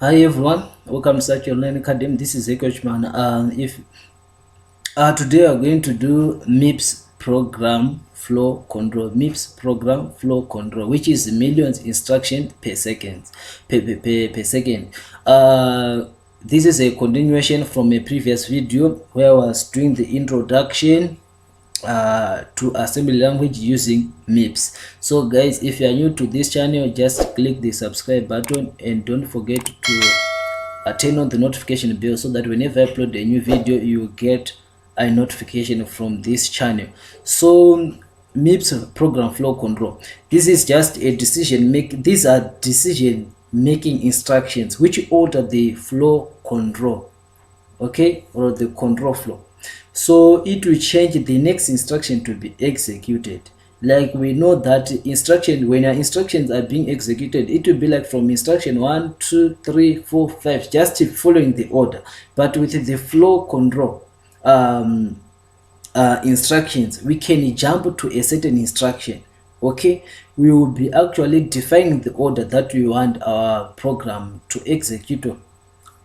Hi everyone, welcome to Sachii Online Academy. This is Coach Man. If Today we are going to do MIPS program flow control. MIPS program flow control, which is millions instruction per second. Per second. This is a continuation from a previous video where I was doing the introduction to assembly language using MIPS. So guys, if you are new to this channel, just click the subscribe button and don't forget to turn on the notification bell so that whenever I upload a new video, you get a notification from this channel. So MIPS program flow control, this is just a these are decision making instructions which order the flow control, okay, or the control flow. So it will change the next instruction to be executed. Like we know that instruction, when our instructions are being executed, it will be like from instruction 1 2 3 4 5, just following the order. But with the flow control instructions, we can jump to a certain instruction. Okay, we will be actually defining the order that we want our program to execute on.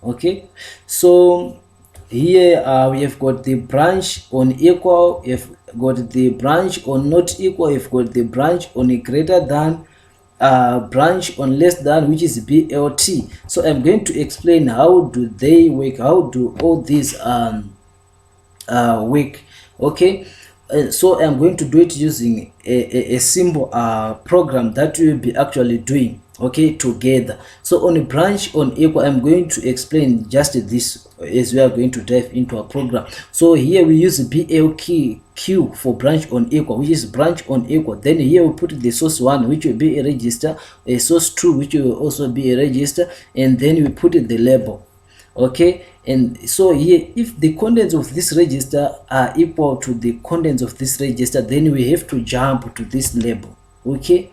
Okay, so here we have got the branch on equal, we've got the branch on not equal, we've got the branch on a greater than, branch on less than, which is BLT. So I'm going to explain how do they work, how do all these work. Okay, so I'm going to do it using a simple program that we'll be actually doing, okay, together. So on a branch on equal, I'm going to explain just this as we are going to dive into our program. So here we use BLQ for branch on equal, which is branch on equal. Then here we put the source 1, which will be a register, a source 2, which will also be a register, and then we put the label. Okay, and so here if the contents of this register are equal to the contents of this register, then we have to jump to this label. Okay,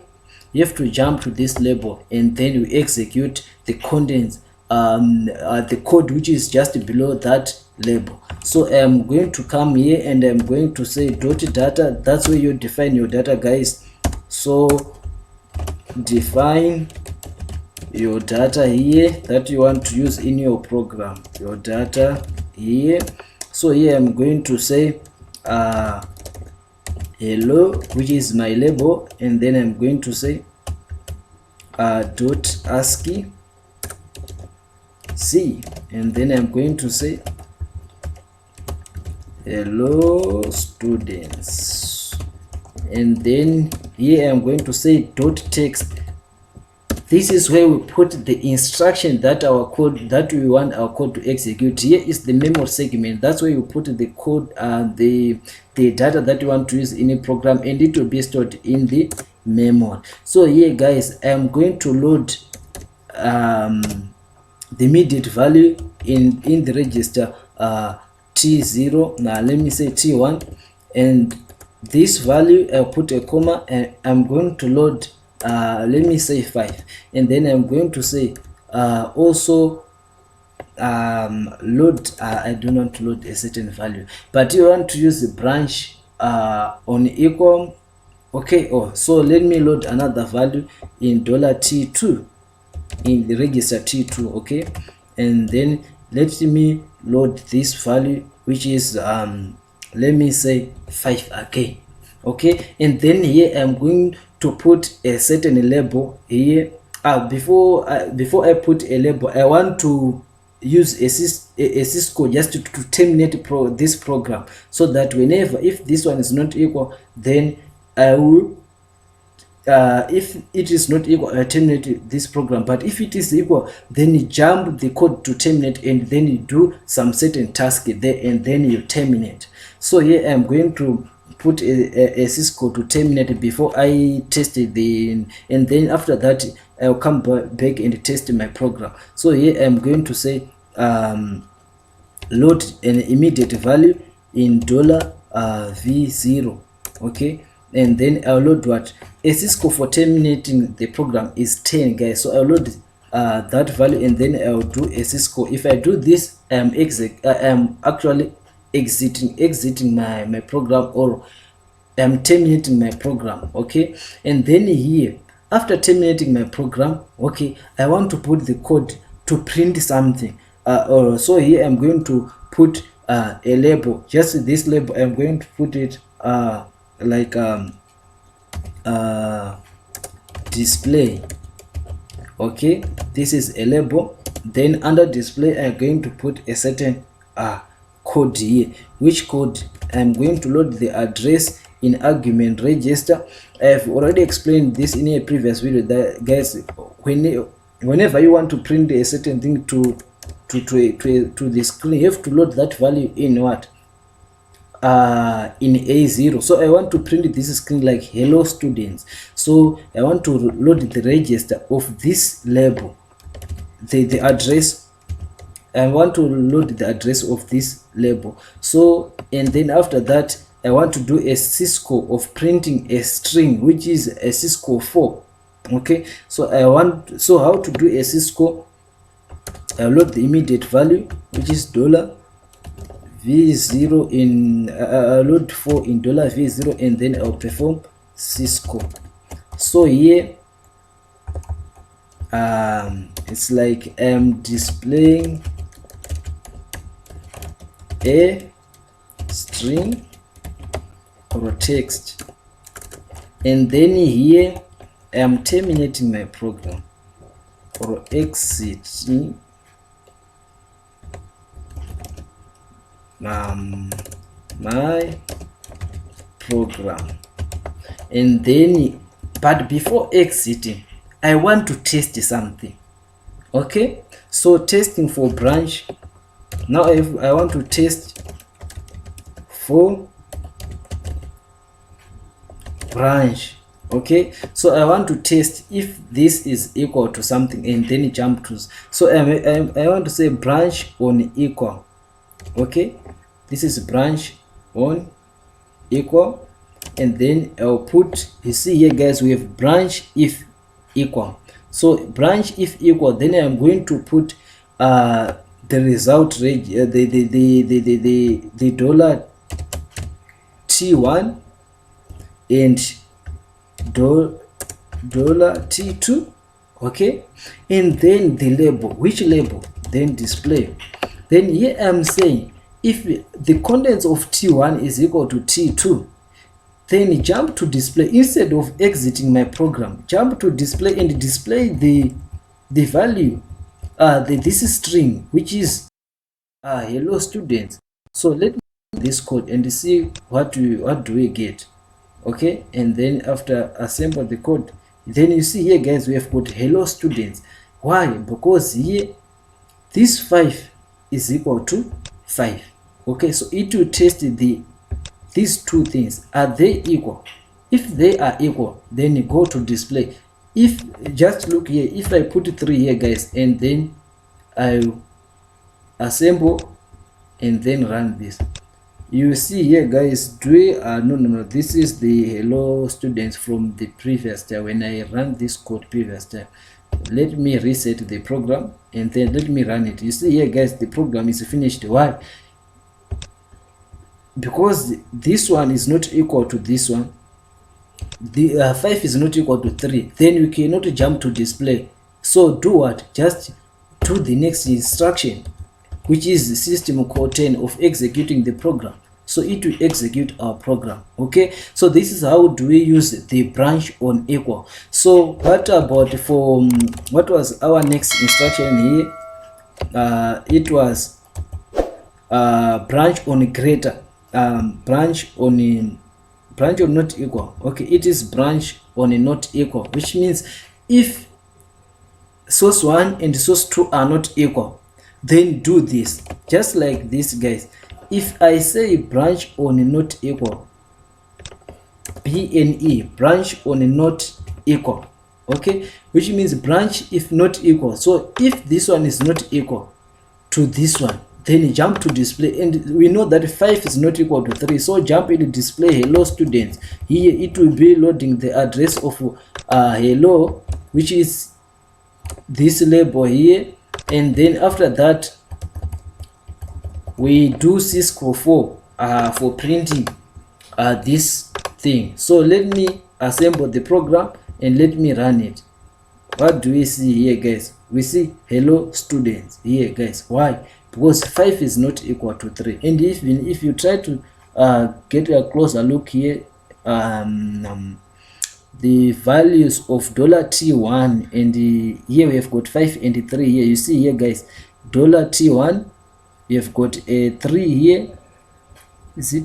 you have to jump to this label and then we execute the contents, the code which is just below that label. So I'm going to come here and I'm going to say dot data. That's where you define your data, guys. So define your data here that you want to use in your program, your data here. So here I'm going to say hello, which is my label, and then I'm going to say dot ASCII C, and then I'm going to say hello students, and then here I'm going to say dot text. This is where we put the instruction that our code, that we want our code to execute. Here is the memory segment. That's where you put the code, the data that you want to use in a program, and it will be stored in the memory. So here, guys, I'm going to load the immediate value in the register T0. Now let me say T1, and this value I'll put a comma, and I'm going to load let me say 5, and then I'm going to say also load, I do not load a certain value, but you want to use the branch on equal. Okay, so let me load another value in $T2 in the register T2. Okay, and then let me load this value, which is let me say 5 again. Okay, and then here I'm going to put a certain label here. Before I put a label, I want to use a syscall just to terminate this program, so that whenever, if this one is not equal, then I will if it is not equal, I terminate this program. But if it is equal, then you jump the code to terminate, and then you do some certain task there, and then you terminate. So here I'm going to put a syscall to terminate before I test the, and then after that I'll come back and test my program. So here I'm going to say load an immediate value in $V0. Okay, and then I'll load what a syscall for terminating the program is 10, guys. So I'll load that value, and then I'll do a syscall. If I do this, I'm actually exiting my program, or I'm terminating my program. Okay, and then here after terminating my program, okay, I want to put the code to print something. So here I'm going to put a label, just this label. I'm going to put it like display. Okay, this is a label. Then under display I'm going to put a certain code here, which code I'm going to load the address in argument register. I've already explained this in a previous video that, guys, whenever you want to print a certain thing to the screen, you have to load that value in what, in A0. So I want to print this screen like hello students. So I want to load the register of this label, the address. I want to load the address of this label. So, and then after that I want to do a syscall of printing a string, which is a syscall 4. Okay, so how to do a syscall? I load the immediate value, which is $v0 in load 4 in $v0, and then I'll perform syscall. So here it's like I'm displaying a string or text, and then here I am terminating my program or exiting my program. And then, but before exiting, I want to test something. Okay, so testing for branch. Now if I want to test for branch, okay, so I want to test if this is equal to something, and then jump to, so I want to say branch on equal. Okay, this is branch on equal, and then I'll put, you see here guys, we have branch if equal. So branch if equal, then I'm going to put the result range, the dollar $T1 and dollar $T2. Okay, and then the label, which label? Then display. Then here I'm saying if the contents of T1 is equal to T2, then jump to display. Instead of exiting my program, jump to display and display the value, this string, which is hello students. So let me run this code and see what do we get. Okay, and then after assemble the code, then you see here guys, we have got hello students. Why? Because here this 5 is equal to 5. Okay, so it will test these two things. Are they equal? If they are equal, then you go to display. If just look here, if I put 3 here guys, and then I assemble and then run this, you see here guys, no, this is the hello students from the previous time when I ran this code previous time. Let me reset the program and then let me run it. You see here guys, the program is finished. Why? Because this one is not equal to this one. The 5 is not equal to 3, then we cannot jump to display. So do what? Just do the next instruction, which is the system call 10 of executing the program. So it will execute our program. Okay, so this is how do we use the branch on equal. So what about for what was our next instruction here? It was branch on greater, branch on not equal. Okay, it is branch on not equal, which means if source 1 and source 2 are not equal, then do this, just like this guys. If I say branch on not equal, BNE, branch on not equal, okay, which means branch if not equal. So if this one is not equal to this one, then jump to display, and we know that 5 is not equal to 3, so jump in display hello students. Here it will be loading the address of hello, which is this label here, and then after that we do syscall for printing this thing. So let me assemble the program and let me run it. What do we see here guys? we see hello students here, guys. Why? Because 5 is not equal to 3. And even if you try to get a closer look here, the values of $T1 and here we have got 5 and 3 here. You see here, guys, $T1, you have got a 3 here. Is it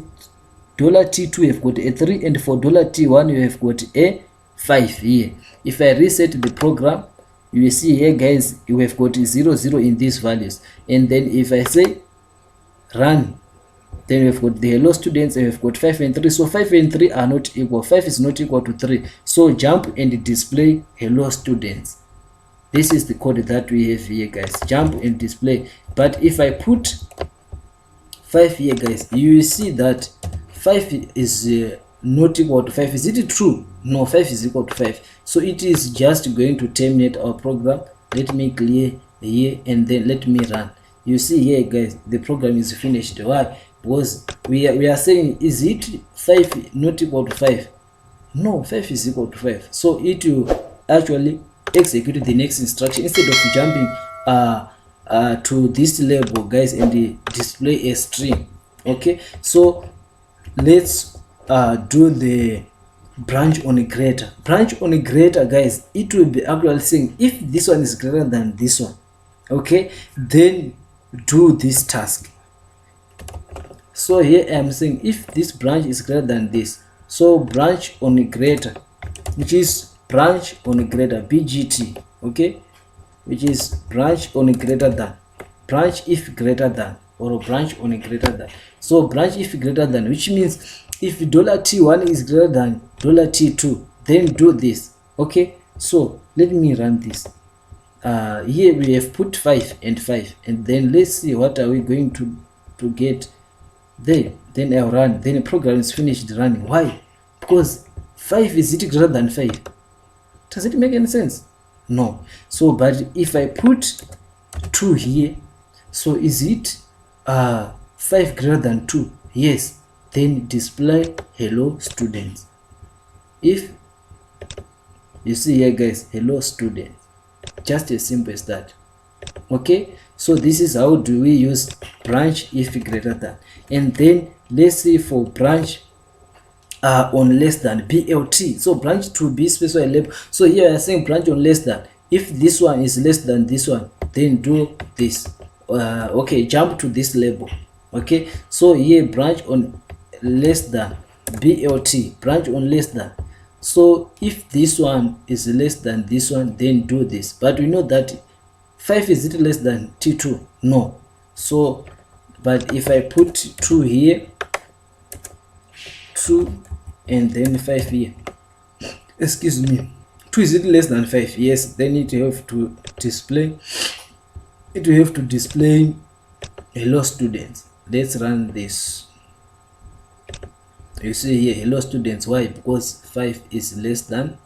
$T2? You have got a 3, and for $T1 you have got a 5 here. If I reset the program, you will see here, guys, you have got 0 0 in these values. And then if I say run, then we've got the hello students, and we've got 5 and 3. So 5 and 3 are not equal. 5 is not equal to 3. So jump and display hello students. This is the code that we have here, guys. Jump and display. But if I put 5 here, guys, you will see that 5 is not equal to 5. Is it true? No, 5 is equal to 5. So it is just going to terminate our program. Let me clear here and then let me run. You see here, guys, the program is finished. Why? Because we are saying, is it 5 not equal to 5? No, 5 is equal to 5. So it will actually execute the next instruction instead of jumping to this label, guys, and display a string. Okay, so let's do the branch on a greater. Branch on a greater, guys, it will be actually saying if this one is greater than this one, okay, then do this task. So here I am saying if this branch is greater than this, so branch on a greater, which is branch on a greater, BGT, okay, which is branch on a greater than, branch if greater than, or branch on a greater than. So branch if greater than, which means if $T1 is greater than $T2, then do this. Okay, so let me run this. Here we have put 5 and 5, and then let's see what are we going to get there. Then I'll run. Then the program is finished running. Why? Because 5 is it greater than 5? Does it make any sense? No. So but if I put 2 here, so is it 5 greater than 2? Yes. Then display hello students. If you see here, guys, hello students, just as simple as that. Okay, so this is how do we use branch if greater than. And then let's see for branch on less than, BLT. So branch to be special label. So here I am saying branch on less than. If this one is less than this one, then do this. Okay, jump to this label. Okay, so here branch on less than, BLT, branch on less than. So if this one is less than this one, then do this. But we know that 5 is it less than T2? No. So but if I put 2 here, 2 and then 5 here, excuse me, 2 is it less than 5? Yes, then it will have to display, hello students. Let's run this. You see here hello students. Why? Because 5 is less than,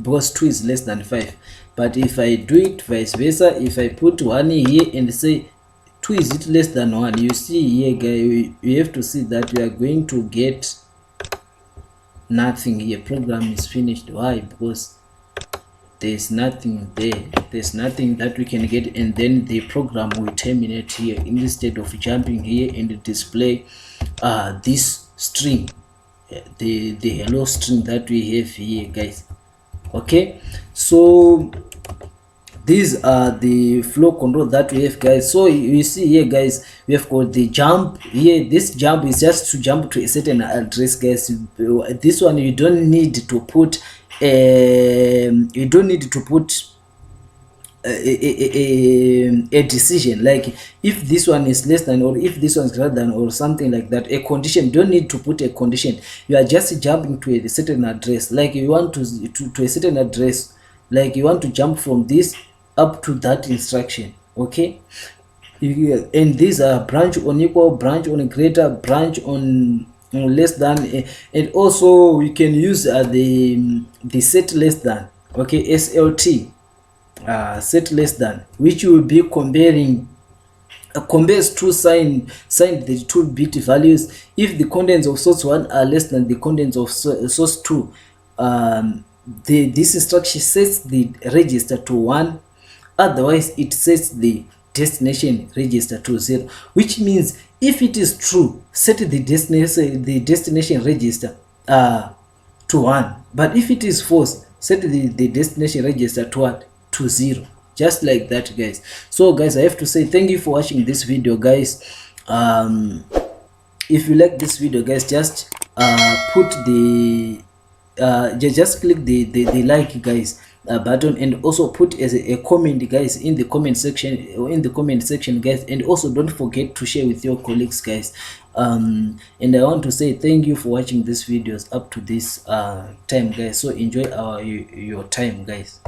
because 2 is less than 5. But if I do it vice versa, if I put 1 here and say 2 is it less than 1, you see here, guys, you have to see that we are going to get nothing here. Program is finished. Why? Because there's nothing there, there's nothing that we can get, and then the program will terminate here instead of jumping here and display this string, the hello string that we have here, guys. Okay, so these are the flow control that we have, guys. So you see here, guys, we have got the jump here. This jump is just to jump to a certain address, guys. This one you don't need to put a decision, like if this one is less than or if this one is greater than or something like that, a condition. Don't need to put a condition. You are just jumping to a certain address, like you want to a certain address, like you want to jump from this up to that instruction. Okay, and these are branch on equal, branch on greater, branch on less than, and also we can use the set less than. Okay, SLT, set less than, which will be comparing compares two signed the 2-bit values. If the contents of source 1 are less than the contents of source 2, this instruction sets the register to 1, otherwise it sets the destination register to 0, which means if it is true, set the destination register to 1, but if it is false, set the destination register to what? To 0. Just like that, guys. So guys, I have to say thank you for watching this video, guys. If you like this video, guys, just put the just click the like, guys, button, and also put as a comment, guys, in the comment section, guys, and also don't forget to share with your colleagues, guys. And I want to say thank you for watching these videos up to this time, guys. So enjoy your time, guys.